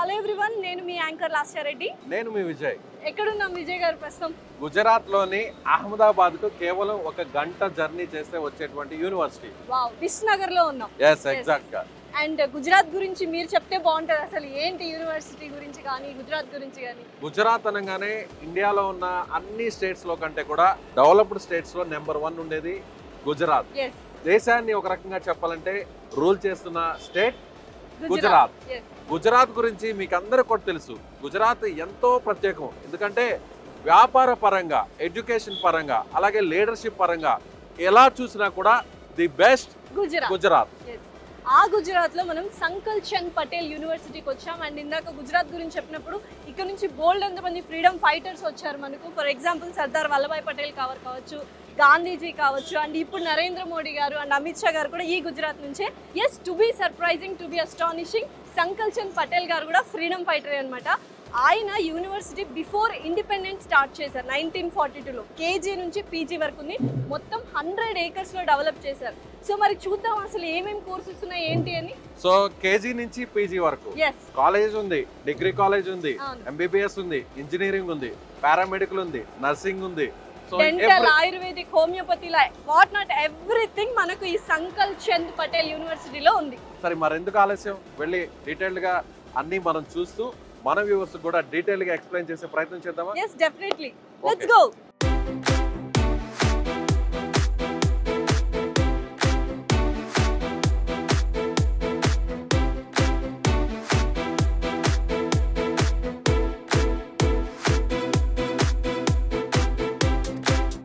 Hello everyone, నేను మీ anchor Lasya Reddy. నేను మీ విజయ్. ఎక్కడున్నాం విజయ్ గారు ప్రస్తుతం? గుజరాత్ లోని అహ్మదాబాద్ కు కేవలం ఒక గంట జర్నీ చేస్తే వచ్చేటువంటి యూనివర్సిటీ. వావ్, విశ్వనగర్ లో ఉన్నాం. ఎస్, ఎగ్జాక్ట్ గా. అండ్ గుజరాత్ గురించి మీరు చెప్తే బాగుంటది. అసలు ఏంటి యూనివర్సిటీ గురించి కానీ గుజరాత్ గురించి కానీ? గుజరాత్ అనగానే ఇండియాలో ఉన్న అన్ని స్టేట్స్ లో కంటే కూడా డెవలప్డ్ స్టేట్స్ లో నెంబర్ 1 ఉండేది గుజరాత్. దేశాన్ని ఒక రకంగా చెప్పాలంటే రూల్ చేస్తున్న స్టేట్ గుజరాత్. గుజరాత్ గురించి మీకు అందరికీ కూడా తెలుసు. గుజరాత్ ఎంతో ప్రత్యేకం, ఎందుకంటే వ్యాపార పరంగా, ఎడ్యుకేషన్ పరంగా, అలాగే లీడర్షిప్ పరంగా ఎలా చూసినా కూడా ది బెస్ట్ గుజరాత్. ఆ గుజరాత్ లో మనం సంకల్ చంద్ పటేల్ యూనివర్సిటీకి వచ్చాం. అండ్ ఇందాక గుజరాత్ గురించి చెప్పినప్పుడు ఇక్కడ నుంచి బోల్డ్ ఎంతమంది ఫ్రీడమ్ ఫైటర్స్ వచ్చారు మనకు. ఫర్ ఎగ్జాంపుల్ సర్దార్ వల్లభాయ్ పటేల్ కావచ్చు, గాంధీజీ కావచ్చు, అండ్ ఇప్పుడు నరేంద్ర మోడీ గారు అండ్ అమిత్ షా గారు కూడా ఈ గుజరాత్ నుంచే. Yes, to be surprising, to be astonishing, Sankal Chand Patel garu కూడా ఫ్రీడమ్ ఫైటర్ అనమాట. ఆయన యూనివర్సిటీ బిఫోర్ ఇండిపెండెన్స్ స్టార్ట్ చేశారు 1942లో. కేజీ నుంచి పీజీ వరకు ఉంది, మొత్తం 100 acres లో డెవలప్ చేశారు. సో మరి చూద్దాం అసలు ఏమేమి కోర్సెస్ ఉన్నాయి ఏంటి అని. సో కేజీ నుంచి పీజీ వరకు కాలేజ్ ఉంది, డిగ్రీ కాలేజ్ ఉంది, ఎంబీబీఎస్ ఉంది, ఇంజనీరింగ్ ఉంది, పారామెడికల్ ఉంది, నర్సింగ్ ఉంది, dental, ayurvedic, homeopathy, what not everything మనకు ఈ సంకల్ చంద్ పటేల్ యూనివర్సిటీలో ఉంది. సరే, మరి ఎందుకు ఆలస్యం, వెళ్ళి డీటెయిల్డ్ గా అన్ని మనం చూస్తూ మన వ్యూవర్స్ కూడా డీటెయిల్ గా ఎక్స్ప్లెయిన్ చేసే ప్రయత్నం చేద్దామా? yes definitely, let's go.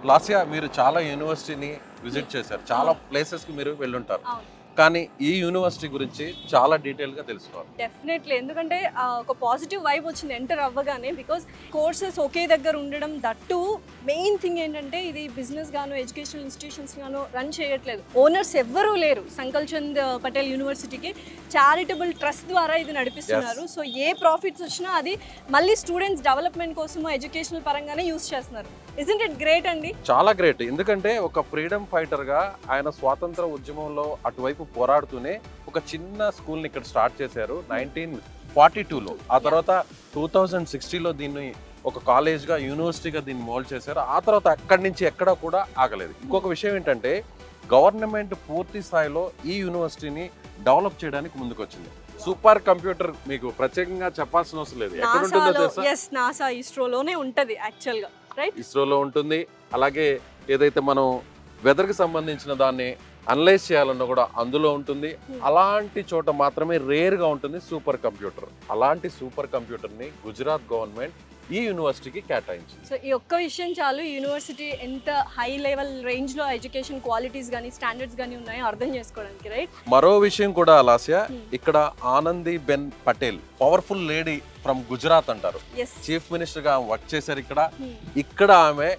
Lasya, మీరు చాలా యూనివర్సిటీని విజిట్ చేశారు, చాలా ప్లేసెస్ కి మీరు వెళ్ళుంటారు, కానీ ఈ యూనివర్సిటీ గురించి చాలా డీటెయిల్ గా తెలుసుకోవాలి. డెఫినెట్లీ, ఎందుకంటే ఒక పాజిటివ్ వైబ్ వచ్చింది ఎంటర్ అవ్వగానే. బికాస్ కోర్సెస్ ఒకే దగ్గర ఉండడం, దట్టు మెయిన్ థింగ్ ఏంటంటే ఇది బిజినెస్ గాను ఎడ్యుకేషనల్ ఇన్స్టిట్యూషన్స్ గాను రన్ చేయట్లేదు. ఓనర్స్ ఎవ్వరూ లేరు. సంకల్ చంద్ పటేల్ యూనివర్సిటీకి చారిటబుల్ ట్రస్ట్ ద్వారా ఇది నడిపిస్తున్నారు. సో ఏ ప్రాఫిట్స్ వచ్చినా అది మళ్ళీ స్టూడెంట్స్ డెవలప్మెంట్ కోసం ఎడ్యుకేషనల్ పరంగానే యూస్ చేస్తున్నారు. ఇజంట్ ఇట్ గ్రేట్ అండి? చాలా గ్రేట్, ఎందుకంటే ఒక ఫ్రీడమ్ ఫైటర్ గా ఆయన స్వాతంత్ర ఉద్యమంలో అటువైపు పోరాడుతూనే ఒక చిన్న స్కూల్ ని ఇక్కడ స్టార్ట్ చేశారు 1942లో. ఆ తర్వాత 2060లో దీన్ని ఒక కాలేజ్ గా, యూనివర్సిటీగా దీన్ని మోల్డ్ చేశారు. ఆ తర్వాత అక్కడి నుంచి ఎక్కడా కూడా ఆగలేదు. ఇంకొక విషయం ఏంటంటే గవర్నమెంట్ పూర్తి స్థాయిలో ఈ యూనివర్సిటీని డెవలప్ చేయడానికి ముందుకొచ్చింది. సూపర్ కంప్యూటర్ మీకు ప్రత్యేకంగా చెప్పాల్సిన అవసరం లేదు. ఎక్కడ ఉంటుందో తెలుసా? నాసా, ఇస్రోలోనే ఉంటది యాక్చువల్ గా, రైట్? ఇస్రోలో ఉంటుంది. అలాగే ఏదైతే మనం వెదర్ కి సంబంధించిన దాన్ని అనలైజ్ చేయాలన్నా కూడా అందులో ఉంటుంది. అలాంటి చోట మాత్రమే రేర్ గా ఉంటుంది సూపర్ కంప్యూటర్. అలాంటి సూపర్ కంప్యూటర్ ని గుజరాత్ గవర్నమెంట్ ఈ యూనివర్సిటీకి కేటాయించింది. సో ఈ ఒక్క విషయం చాలు యూనివర్సిటీ ఎంత హై లెవెల్ రేంజ్ లో ఎడ్యుకేషన్ క్వాలిటీస్ గానీ స్టాండర్డ్స్ గానీ ఉన్నాయో అర్థం చేసుకోవడానికి, రైట్? మరో విషయం కూడా లాస్యా, ఇక్కడ Anandi Ben Patel, powerful lady from Gujarat అంటారు. చీఫ్ మినిస్టర్ గా వర్క్ చేశారు ఇక్కడ. ఇక్కడ ఆమె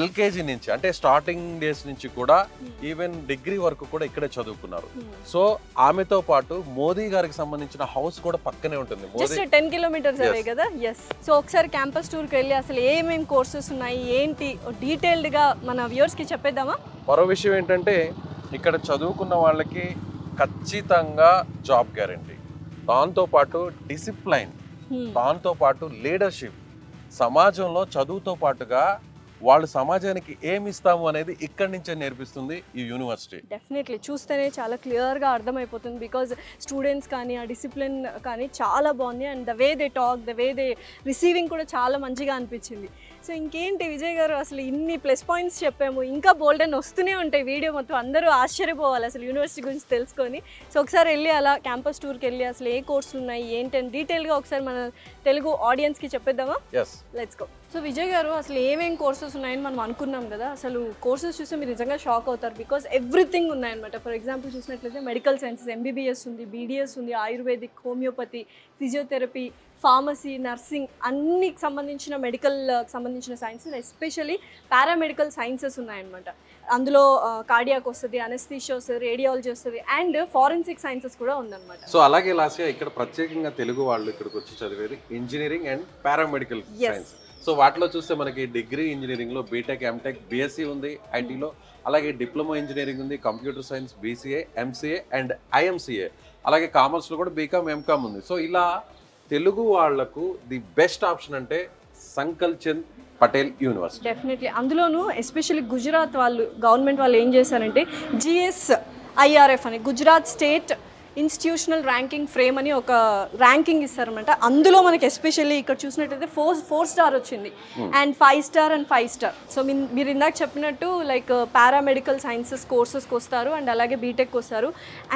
ఎల్కేజీ నుంచి, అంటే స్టార్టింగ్ డేస్ నుంచి కూడా ఈవెన్ డిగ్రీ వరకు కూడా ఇక్కడే చదువుకున్నారు. సో ఆమెతో పాటు మోదీ గారికి సంబంధించిన హౌస్ కూడా పక్కనే ఉంటుంది. జస్ట్ 10 kilometers అవే కదా. ఎస్, సో ఒకసారి క్యాంపస్ టూర్ కి వెళ్ళి అసలు ఏమేమి కోర్సెస్ ఉన్నాయి ఏంటి డీటెయిల్డ్ గా మన వ్యూవర్స్ కి చెప్పేద్దామా? మరో విషయం ఏంటంటే ఇక్కడ చదువుకున్న వాళ్ళకి ఖచ్చితంగా జాబ్ గ్యారంటీ, దాంతో పాటు డిసిప్లైన్, దాంతో పాటు లీడర్షిప్, సమాజంలో చదువుతో పాటుగా వాళ్ళు సమాజానికి ఏమి ఇస్తాము అనేది ఇక్కడి నుంచే నేర్పిస్తుంది ఈ యూనివర్సిటీ. డెఫినెట్లీ చూస్తేనే చాలా క్లియర్గా అర్థమైపోతుంది. బికాజ్ స్టూడెంట్స్ కానీ ఆ డిసిప్లిన్ కానీ చాలా బాగుంది. And the way they talk, the way they receiving కూడా చాలా మంచిగా అనిపించింది. సో ఇంకేంటి విజయ్ గారు, అసలు ఇన్ని ప్లస్ పాయింట్స్ చెప్పాము, ఇంకా బోల్డెన్ వస్తూనే ఉంటాయి. వీడియో మొత్తం అందరూ ఆశ్చర్యపోవాలి అసలు యూనివర్సిటీ గురించి తెలుసుకొని. సో ఒకసారి వెళ్ళి అలా క్యాంపస్ టూర్కి వెళ్ళి అసలు ఏ కోర్సులు ఉన్నాయి ఏంటి అని డీటెయిల్గా ఒకసారి మన తెలుగు ఆడియన్స్కి చెప్పేద్దామా? Let's go. So Vijay garu, అసలు ఏమేమి కోర్సెస్ ఉన్నాయని మనం అనుకున్నాం కదా, అసలు కోర్సెస్ చూస్తే మీరు నిజంగా షాక్ అవుతారు. బికాస్ ఎవ్రీథింగ్ ఉన్నాయన్నమాట. ఫర్ ఎగ్జాంపుల్ చూసినట్లయితే మెడికల్ సైన్సెస్, ఎంబీబీఎస్ ఉంది, బీడీఎస్ ఉంది, ayurvedic, homeopathy, physiotherapy, pharmacy, nursing, అన్నికి సంబంధించిన మెడికల్ సంబంధించిన సైన్సెస్, ఎస్పెషల్లీ పారామెడికల్ సైన్సెస్ ఉన్నాయన్నమాట. అందులో కార్డియాక్ వస్తుంది, అనస్థీషియా వస్తుంది, రేడియాలజీ వస్తుంది, అండ్ ఫారెన్సిక్ సైన్సెస్ కూడా ఉందన్నమాట. సో అలాగే లాస్యా, ఇక్కడ ప్రత్యేకంగా తెలుగు వాళ్ళు ఇక్కడికి వచ్చి చదివేది engineering and paramedical science. So వాటిలో చూస్తే మనకి డిగ్రీ ఇంజనీరింగ్ లో బీటెక్, ఎంటెక్, బిఎస్సి ఉంది ఐటీలో, అలాగే డిప్లొమా ఇంజనీరింగ్ ఉంది, computer science, BCA, MCA and IMCA, అలాగే కామర్స్ లో కూడా బీకామ్, ఎంకామ్ ఉంది. సో ఇలా తెలుగు వాళ్లకు ది బెస్ట్ ఆప్షన్ అంటే సంకల్ చంద్ పటేల్ యూనివర్సిటీ. డెఫినెట్లీ. అందులోనూ ఎస్పెషల్లీ గుజరాత్ వాళ్ళు గవర్నమెంట్ వాళ్ళు ఏం చేశారంటే GSIRF అని Gujarat state institutional ranking frame అని ఒక ర్యాంకింగ్ ఇస్తారనమాట. అందులో మనకి ఎస్పెషల్లీ ఇక్కడ చూసినట్టయితే 4 స్టార్ వచ్చింది and 5 star and 5 star. So మీరు ఇందాక చెప్పినట్టు లైక్ పారామెడికల్ సైన్సెస్ కోర్సెస్కి వస్తారు అండ్ అలాగే బీటెక్ వస్తారు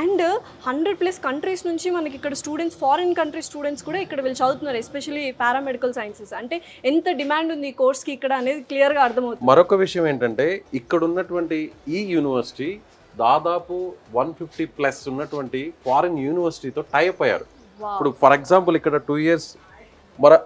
అండ్ 100+ కంట్రీస్ నుంచి మనకి ఇక్కడ స్టూడెంట్స్, ఫారిన్ కంట్రీ స్టూడెంట్స్ కూడా ఇక్కడ వీళ్ళు చదువుతున్నారు. ఎస్పెషల్లీ పారామెడికల్ సైన్సెస్ అంటే ఎంత డిమాండ్ ఉంది ఈ కోర్స్కి ఇక్కడ అనేది క్లియర్గా అర్థమవుతుంది. మరొక విషయం ఏంటంటే ఇక్కడ ఉన్నటువంటి ఈ యూనివర్సిటీ దాదాపు 150+ ఉన్నటువంటి ఫారిన్ యూనివర్సిటీతో టైప్ అయ్యారు. ఇప్పుడు ఫర్ ఎగ్జాంపుల్ ఇక్కడ 2 years,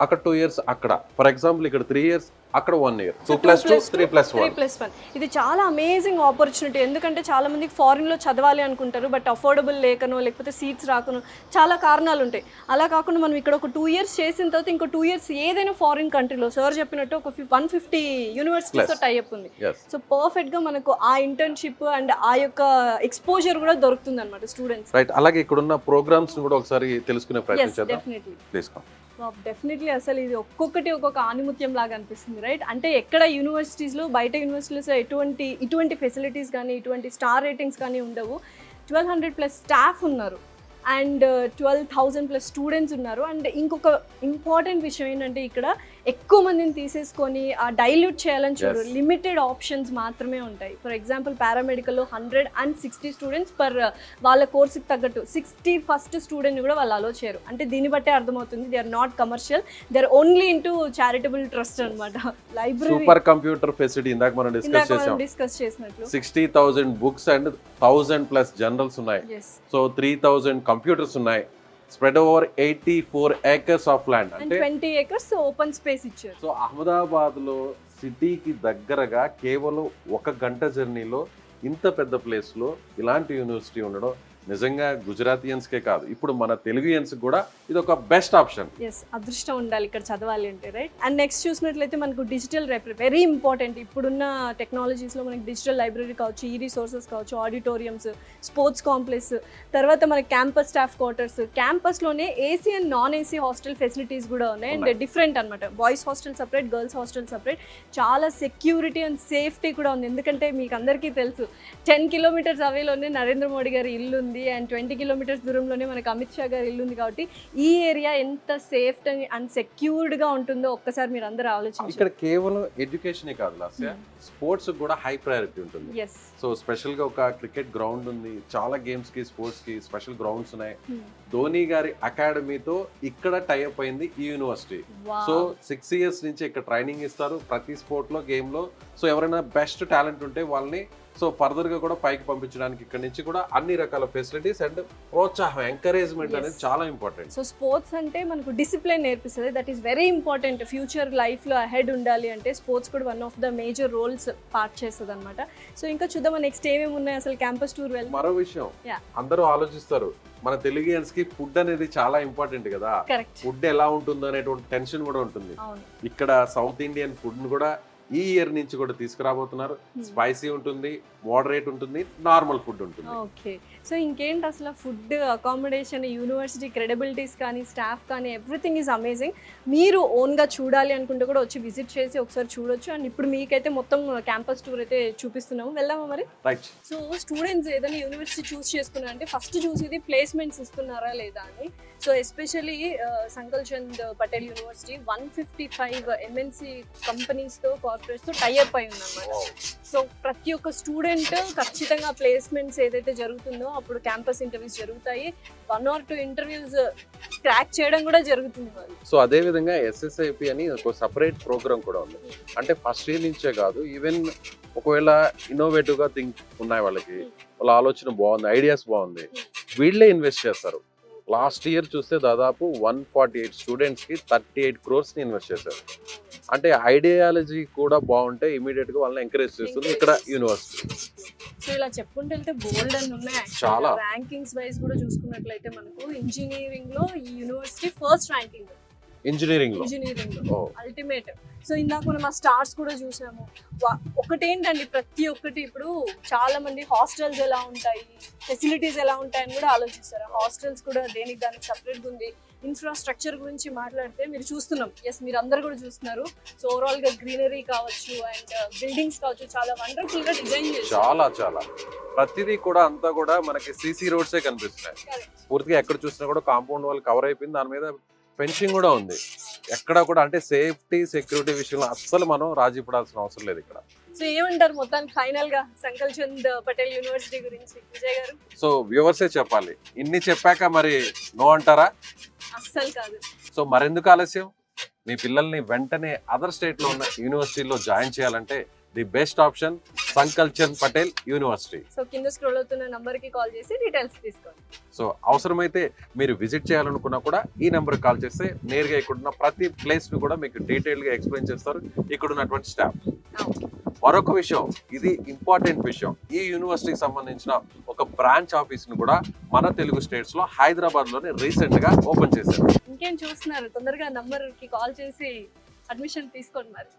అక్కడ 2 years, అక్కడ ఫర్ ఎగ్జాంపుల్ ఇక్కడ 3 years, అక్కడ 1 year. 2+2 3+1. ఇది చాలా అమేజింగ్ ఆపర్చునిటీ. ఎందుకంటే చాలా మందికి ఫారిన్లో చదవాలి అనుకుంటారు బట్ అఫోర్డబుల్ లేకనో లేకపోతే సీట్స్ రాకనో చాలా కారణాలు ఉంటాయి. అలా కాకుండా మనం ఇక్కడ ఒక 2 years చేసిన తర్వాత ఇంకో 2 years ఏదైనా ఫారిన్ కంట్రీలో సార్ చెప్పినట్టు ఒక 150 యూనివర్సిటీస్తో టైఅప్ ఉంది. సో పర్ఫెక్ట్గా మనకు ఆ ఇంటర్న్షిప్ అండ్ ఆ యొక్క ఎక్స్పోజర్ కూడా దొరుకుతుంది అనమాట స్టూడెంట్స్. రైట్. అలాగే ఇక్కడ ఉన్న ప్రోగ్రామ్స్ కూడా ఒకసారి తెలుసుకునే ప్రయత్నం చేద్దాం. Please come. డెఫినెట్లీ. అసలు ఇది ఒక్కొక్కటి ఒక్కొక్క ఆనిముత్యం లాగా అనిపిస్తుంది, రైట్? అంటే ఎక్కడ యూనివర్సిటీస్లో, బయట యూనివర్సిటీస్లో ఇటువంటి ఫెసిలిటీస్ కానీ ఇటువంటి స్టార్ రేటింగ్స్ కానీ ఉండవు. 1200+ స్టాఫ్ ఉన్నారు అండ్ 12,000+ స్టూడెంట్స్ ఉన్నారు. అండ్ ఇంకొక ఇంపార్టెంట్ విషయం ఏంటంటే ఇక్కడ ఎక్కువ మందిని తీసేసుకొని డైల్యూట్ చేయాలని చూడరు. లిమిటెడ్ ఆప్షన్స్ మాత్రమే ఉంటాయి. ఫర్ ఎగ్జాంపుల్ పారామెడికల్లో 160 స్టూడెంట్స్ పర్ వాళ్ళ కోర్సుకి తగ్గట్టు 61st స్టూడెంట్ కూడా వాళ్ళు అలో చేయరు. అంటే దీన్ని బట్టే అర్థమవుతుంది they are not commercial, they are only into charitable trust అనమాట. లైబ్రరీ, సూపర్ కంప్యూటర్ ఫెసిలిటీ ఇందాక మనం డిస్కస్ చేసినట్లు 60,000 బుక్స్ అండ్ 1,000+ జనరల్స్ ఉన్నాయి. సో 3,000 కంప్యూటర్స్ ఉన్నాయి. Spread over 84 acres of land, అంటే 20 acres ఓపెన్ స్పేస్ ఇచ్చారు. సో అహ్మదాబాద్ లో సిటీకి దగ్గరగా కేవలం 1 గంట జర్నీలో ఇంత పెద్ద ప్లేస్ లో ఇలాంటి యూనివర్సిటీ ఉండడం నిజంగా గుజరాతియన్స్కే కాదు, ఇప్పుడు మన తెలుగుయన్స్ కూడా ఇది ఒక బెస్ట్ ఆప్షన్. ఎస్, అదృష్టం ఉండాలి ఇక్కడ చదవాలి అంటే, రైట్? అండ్ నెక్స్ట్ చూసినట్లయితే మనకు డిజిటల్ లైబ్రరీ వెరీ ఇంపార్టెంట్. ఇప్పుడున్న టెక్నాలజీస్లో మనకి డిజిటల్ లైబ్రరీ కావచ్చు, రీసోర్సెస్ కావచ్చు, ఆడిటోరియంస్, స్పోర్ట్స్ కాంప్లెక్స్, తర్వాత మనకి క్యాంపస్ స్టాఫ్ క్వార్టర్స్, క్యాంపస్లోనే AC and non AC hostel facilities కూడా ఉన్నాయి. అండ్ డిఫరెంట్ అనమాట, boys hostel separate, girls hostel separate. చాలా సెక్యూరిటీ అండ్ సేఫ్టీ కూడా ఉంది. ఎందుకంటే మీకు అందరికీ తెలుసు 10 kilometers అవేలోనే నరేంద్ర మోడీ గారి ఇల్లు ఉంది అండ్ 20 kilometers దూరంలోనే మనకి అమిత్ షా గారి ఇల్లు ఉంది. కాబట్టి ఈ ఏరియా ఎంత సేఫ్ అండ్ సెక్యూర్డ్ గా ఉంటుందో ఒక్కసారి మీరు అందరూ ఆలోచించండి. ఇక్కడ కేవలం ఎడ్యుకేషనే కాదు లాస్య, స్పోర్ట్స్ కూడా హై ప్రయారిటీ ఉంటుంది. సో స్పెషల్ గా ఒక క్రికెట్ గ్రౌండ్ ఉంది, చాలా గేమ్స్ కి స్పోర్ట్స్ కి స్పెషల్ గ్రౌండ్స్ ఉన్నాయి. ధోని గారి అకాడమీతో ఇక్కడ టైఅప్ అయింది ఈ యూనివర్సిటీ. సో 6 years నుంచి ఇక్కడ ట్రైనింగ్ ఇస్తారు ప్రతి స్పోర్ట్ లో, గేమ్ లో. సో ఎవరైనా బెస్ట్ టాలెంట్ ఉంటే వాళ్ళని సో ఫర్దర్ గా కూడా పైకి పంపించడానికి ఇక్కడ నుంచి కూడా అన్ని రకాల ఫెసిలిటీస్ అండ్ ప్రోత్సాహం, ఎంకరేజ్మెంట్ అనేది చాలా ఇంపార్టెంట్. సో స్పోర్ట్స్ అంటే మనకు డిసిప్లిన్ నేర్పిస్తుంది, that is very important. Future life లో అహెడ్ ఉండాలి అంటే స్పోర్ట్స్ కూడా one of the major roles part చేస్తుంది అనమాట. సో ఇంకా చూద్దాం నెక్స్ట్ ఏమేమి ఉన్నాయి అసలు క్యాంపస్ టూర్ వెళ్తే. మరో విషయం అందరూ ఆలోచిస్తారు, మన తెలుగుయన్స్ కి ఫుడ్ అనేది చాలా ఇంపార్టెంట్ కదా, ఫుడ్ ఎలా ఉంటుందో అనేటువంటి టెన్షన్ కూడా ఉంటుంది. ఇక్కడ సౌత్ ఇండియన్ ఫుడ్ ను కూడా ఈ ఇయర్ నుంచి కూడా తీసుకురాబోతున్నారు. స్పైసీ ఉంటుంది, మోడరేట్ ఉంటుంది, నార్మల్ ఫుడ్ ఉంటుంది. ఓకే, సో ఇంకేంటి అసలు ఫుడ్, అకామిడేషన్, యూనివర్సిటీ క్రెడిబిలిటీస్ కానీ స్టాఫ్ కానీ ఎవ్రీథింగ్ ఈజ్ అమేజింగ్. మీరు ఓన్గా చూడాలి అనుకుంటే కూడా వచ్చి విజిట్ చేసి ఒకసారి చూడొచ్చు. అండ్ ఇప్పుడు మీకైతే మొత్తం క్యాంపస్ టూర్ అయితే చూపిస్తున్నాము, వెళ్దామా మరి? రైట్. సో స్టూడెంట్స్ ఏదైనా యూనివర్సిటీ చూస్ చేసుకున్నా అంటే ఫస్ట్ చూసేది ప్లేస్మెంట్స్ ఇస్తున్నారా లేదా అని. So especially Sankal Chand Patel university 155 MNC కంపెనీస్తో, కార్పొరేట్స్తో టైఅప్ అయి ఉందన్నమాట. సో ప్రతి ఒక్క స్టూడెంట్ ఖచ్చితంగా ప్లేస్మెంట్స్ ఏదైతే జరుగుతుందో అప్పుడు క్యాంపస్ ఇంటర్వ్యూస్ జరుగుతాయి. 1 or 2 ఇంటర్వ్యూస్ క్రాక్ చేయడం కూడా జరుగుతుంది. సో అదే విధంగా SSIP అని ఒక సపరేట్ ప్రోగ్రామ్ కూడా ఉంది. అంటే ఫస్ట్ ఇయర్ నుంచే కాదు, ఈవెన్ ఒకవేళ ఇన్నోవేటివ్ గా థింక్ ఉన్నాయి వాళ్ళకి, వాళ్ళ ఆలోచన బాగుంది, ఐడియాస్ బాగుంది, వీళ్ళే ఇన్వెస్ట్ చేస్తారు. లాస్ట్ ఇయర్ చూస్తే దాదాపు 148 స్టూడెంట్స్ కి 38 crores ని ఇన్వెస్ట్ చేశారు. అంటే ఐడియాలజీ కూడా బాగుంటే ఇమీడియట్ గా వాళ్ళని ఎంకరేజ్ చేస్తుంది ఇక్కడ యూనివర్సిటీ. సో ఇలా చెప్పుకుంటూ వెళ్తే బోల్డ్ అని ఉన్నాయి. చాలా ర్యాంకింగ్స్ వైజ్ కూడా చూసుకున్నట్లయితే మనకు ఇంజనీరింగ్ లో ఈ యూనివర్సిటీ ఫస్ట్ ర్యాంకింగ్ ఇంజనీరింగ్ లో ఇంజనీరింగ్ ఓ అల్టిమేట్. సో ఇందాక మనం ఆ స్టార్స్ కూడా చూసాము. ఒకటేంటండి, ప్రతి ఒక్కటి ఇప్పుడు చాలా మంది హాస్టల్స్ ఎలా ఉంటాయి, ఫెసిలిటీస్ ఎలా ఉంటాయని కూడా ఆలోచిస్తారు. హాస్టల్స్ కూడా దేనికి దానికి సపరేట్గా ఉంది. ఇన్ఫ్రాస్ట్రక్చర్ గురించి మాట్లాడితే మీరు చూస్తున్నాం, ఎస్ మీరు అందరు కూడా చూస్తున్నారు. సో ఓవరాల్ గా గ్రీనరీ కావచ్చు అండ్ బిల్డింగ్స్ కావచ్చు చాలా వండర్ఫుల్ గా డిజైన్ చేశారు. చాలా చాలా ప్రతిదీ కూడా అంతా కూడా మనకి సీసీ రోడ్సే కనిపిస్తున్నాయి. పూర్తిగా ఎక్కడ చూసినా కూడా కాంపౌండ్ వాళ్ళు కవర్ అయిపోయింది. దాని మీద ఫెన్సింగ్ కూడా ఉంది. ఎక్కడ కూడా అంటే సేఫ్టీ సెక్యూరిటీ విషయంలో అస్సలు మనం రాజీ పడాల్సిన అవసరం లేదు ఇక్కడ. సో ఏమంటారు మొత్తానికి ఫైనల్ గా సంకల్ చంద్ పటేల్ యూనివర్సిటీ గురించి విజయ్ గారు? సో వ్యూవర్సే చెప్పాలి, ఇన్ని చెప్పాక మరి నో అంటారా? అస్సలు కాదు. సో మరెందుకు ఆలస్యం? మీ పిల్లల్ని వెంటనే అదర్ స్టేట్ లో ఉన్న యూనివర్సిటీలో జాయిన్ చేయాలంటే the best option Sankal Chand Patel university. So కింద స్క్రోల్ అవుతున్న నంబర్ కి కాల్ చేసి డీటెయిల్స్ తీసుకోండి. సో అవసరమైతే మీరు విజిట్ చేయాలనుకున్నా కూడా ఈ నెంబర్ కాల్ చేస్తే నేరుగా ఇక్కడున్న ప్రతి ప్లేస్ ను కూడా మీకు డీటెయిల్ గా ఎక్స్ప్లెయిన్ చేస్తారు ఇక్కడ ఉన్నటువంటి స్టాఫ్. మరొక విషయం, ఇది ఇంపార్టెంట్ విషయం, ఈ యూనివర్సిటీకి సంబంధించిన ఒక బ్రాంచ్ ఆఫీస్ ను కూడా మన తెలుగు స్టేట్స్ లో హైదరాబాద్ లోనే రీసెంట్ గా ఓపెన్ చేశారు. ఇంకేం చూస్తున్నారు, తొందరగా నంబర్ కి కాల్ చేసి అడ్మిషన్ తీసుకోండి మరి.